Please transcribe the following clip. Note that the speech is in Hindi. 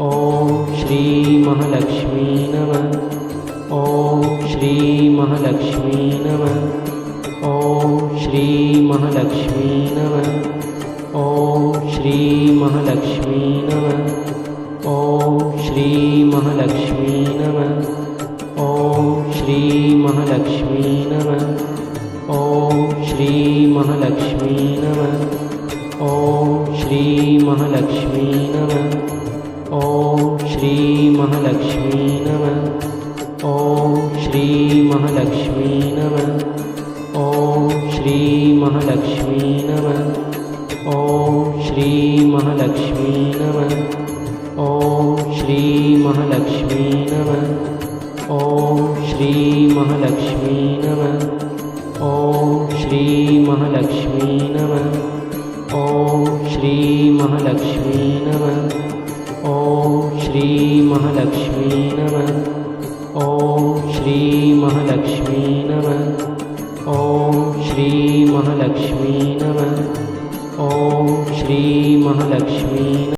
ॐ श्री महालक्ष्मी नमः। ॐ श्री महालक्ष्मी नमः। ॐ श्री महालक्ष्मी नमः। ॐ श्री महालक्ष्मी नमः। ॐ श्री महालक्ष्मी नमः। ॐ श्री महालक्ष्मी नमः। ॐ श्री महालक्ष्मी नमः। ॐ श्री महालक्ष्मी नमः। ॐ श्री महालक्ष्मी नमः। ॐ श्री महालक्ष्मी नमः। ॐ श्री महालक्ष्मी नमः। ॐ श्री महालक्ष्मी नमः। ॐ श्री महालक्ष्मी नमः। ॐ श्री महालक्ष्मी नमः। ॐ श्री महालक्ष्मी नमः। ॐ श्री महालक्ष्मी नमः। ॐ श्री महालक्ष्मी नमः। ॐ श्री महालक्ष्मी नमः। ॐ श्री महालक्ष्मी नमः। ॐ श्री महालक्ष्मी